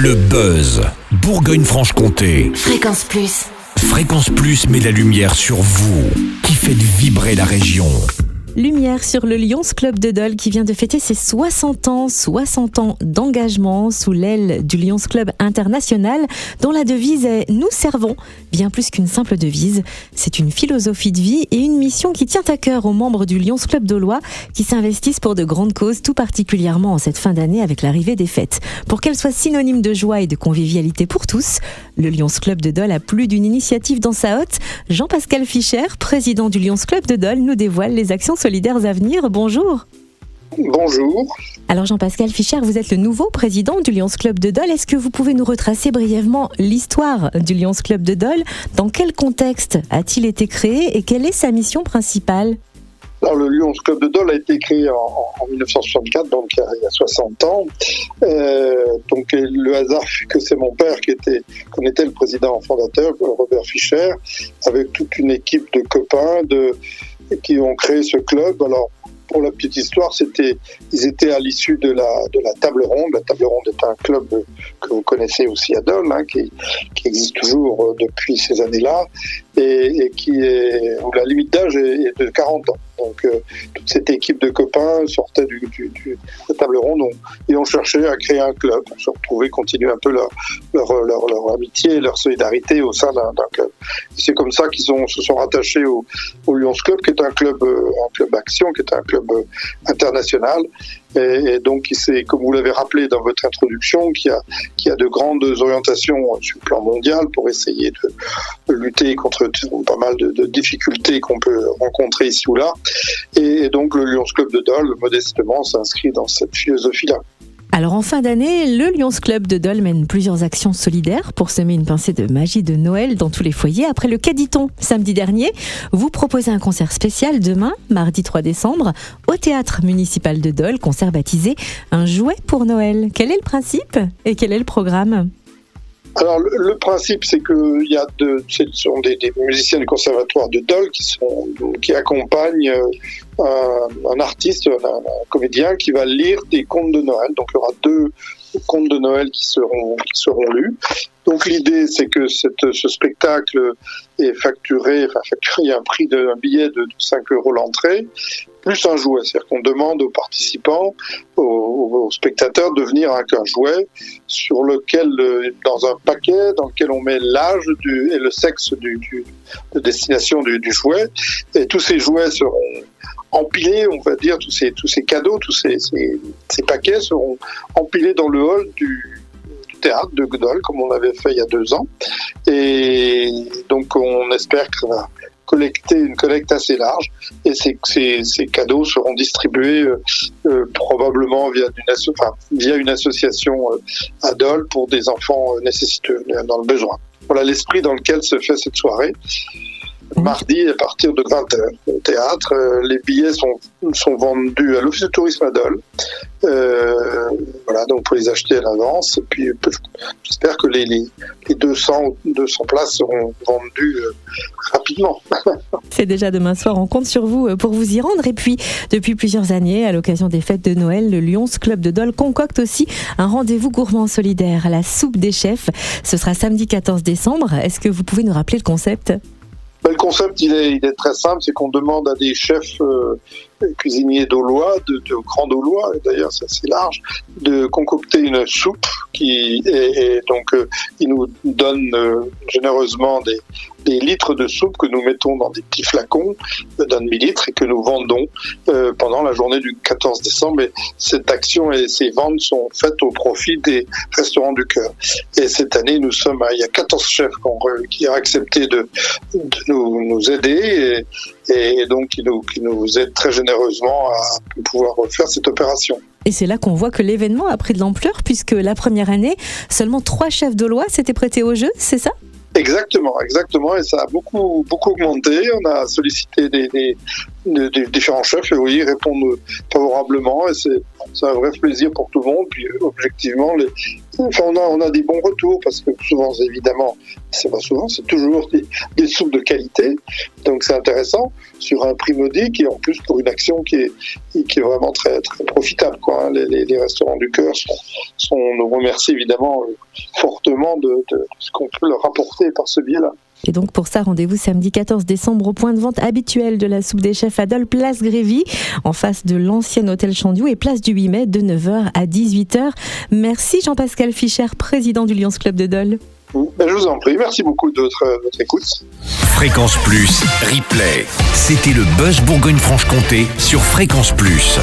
Le buzz, Bourgogne-Franche-Comté. Fréquence Plus. Fréquence Plus met la lumière sur vous, qui faites vibrer la région. Lumière sur le Lions Club de Dole qui vient de fêter ses 60 ans d'engagement sous l'aile du Lions Club International dont la devise est « Nous servons ». Bien plus qu'une simple devise, c'est une philosophie de vie et une mission qui tient à cœur aux membres du Lions Club dolois qui s'investissent pour de grandes causes, tout particulièrement en cette fin d'année avec l'arrivée des fêtes. Pour qu'elle soit synonyme de joie et de convivialité pour tous, le Lions Club de Dole a plus d'une initiative dans sa hotte. Jean-Pascal Fischer, président du Lions Club de Dole, nous dévoile les actions solidaires à venir. Bonjour. Bonjour. Alors Jean-Pascal Fischer, vous êtes le nouveau président du Lions Club de Dole. Est-ce que vous pouvez nous retracer brièvement l'histoire du Lions Club de Dole ? Dans quel contexte a-t-il été créé et quelle est sa mission principale ? Alors, le Lions Club de Dole a été créé en 1964, donc il y a 60 ans. Donc le hasard fait que c'est mon père qu'on était le président fondateur, Robert Fischer, avec toute une équipe de copains qui ont créé ce club. Alors, pour la petite histoire, ils étaient à l'issue de la table ronde. La table ronde est un club que vous connaissez aussi à Dole, qui existe toujours depuis ces années-là, et où la limite d'âge est de 40 ans. Donc toute cette équipe de copains sortait de la table ronde et ont cherché à créer un club, se retrouver, continuer un peu leur amitié et leur solidarité au sein d'un club. Et c'est comme ça qu'ils se sont rattachés au Lions Club, qui est un club action, qui est un club international. Et donc, comme vous l'avez rappelé dans votre introduction, qui a de grandes orientations sur le plan mondial pour essayer de lutter contre pas mal de difficultés qu'on peut rencontrer ici ou là. Et donc, le Lions Club de Dole, modestement, s'inscrit dans cette philosophie-là. Alors en fin d'année, le Lions Club de Dole mène plusieurs actions solidaires pour semer une pincée de magie de Noël dans tous les foyers. Après le Caditon, samedi dernier, vous proposez un concert spécial demain, mardi 3 décembre, au Théâtre Municipal de Dole, concert baptisé « Un jouet pour Noël ». Quel est le principe et quel est le programme ? Alors le principe, c'est que ce sont des musiciens du conservatoire de Dole qui accompagnent un artiste, un comédien qui va lire des contes de Noël. Donc il y aura 2 contes de Noël qui seront lus. Donc l'idée, c'est que ce spectacle est facturé, il y a un billet de 5 € l'entrée, plus un jouet. C'est-à-dire qu'on demande aux participants, aux spectateurs, de venir avec un jouet sur lequel, dans un paquet, dans lequel on met l'âge et le sexe de destination du jouet. Et tous ces jouets seront empilés, on va dire, tous ces cadeaux, tous ces paquets seront empilés dans le hall du théâtre de Dole, comme on l'avait fait il y a 2 ans. Et donc, on espère que ça va collecter une collecte assez large. Et ces cadeaux seront distribués probablement via une association à Dole pour des enfants nécessiteux, dans le besoin. Voilà l'esprit dans lequel se fait cette soirée. Mardi, à partir de 20h, au théâtre. Les billets sont vendus à l'Office de tourisme à Dole. Voilà, donc pour les acheter à l'avance. Et puis, j'espère que les 200 places seront vendues rapidement. C'est déjà demain soir, on compte sur vous pour vous y rendre. Et puis, depuis plusieurs années, à l'occasion des fêtes de Noël, le Lions Club de Dole concocte aussi un rendez-vous gourmand solidaire à la soupe des chefs. Ce sera samedi 14 décembre. Est-ce que vous pouvez nous rappeler le concept ? Le concept, il est très simple, c'est qu'on demande à des chefs cuisiniers dolois, de grands dolois, d'ailleurs c'est assez large, de concocter une soupe donc ils nous donnent généreusement des litres de soupe que nous mettons dans des petits flacons d'un demi-litre et que nous vendons pendant la journée du 14 décembre. Et cette action et ces ventes sont faites au profit des restaurants du cœur. Et cette année, il y a 14 chefs qui ont accepté de nous aider et donc qui nous aident très généreusement à pouvoir faire cette opération. Et c'est là qu'on voit que l'événement a pris de l'ampleur puisque la première année, seulement 3 chefs dolois s'étaient prêtés au jeu, c'est ça ? Exactement, et ça a beaucoup augmenté. On a sollicité des différents chefs, et oui, ils répondent favorablement, et c'est un vrai plaisir pour tout le monde. Puis objectivement, on a des bons retours, parce que souvent, évidemment, c'est pas souvent, c'est toujours des soupes de qualité, donc c'est intéressant, sur un prix modique, et en plus pour une action qui est vraiment très, très profitable, quoi. Les Restaurants du Cœur nous remercient évidemment fortement de ce qu'on peut leur apporter par ce biais-là. Et donc pour ça, rendez-vous samedi 14 décembre au point de vente habituel de la soupe des chefs à Dole, place Grévy, en face de l'ancien hôtel Chandiou, et place du 8 mai de 9h à 18h. Merci Jean-Pascal Fischer, président du Lions Club de Dole. Je vous en prie, merci beaucoup de votre écoute. Fréquence Plus, replay. C'était le Buzz Bourgogne-Franche-Comté sur Fréquence Plus.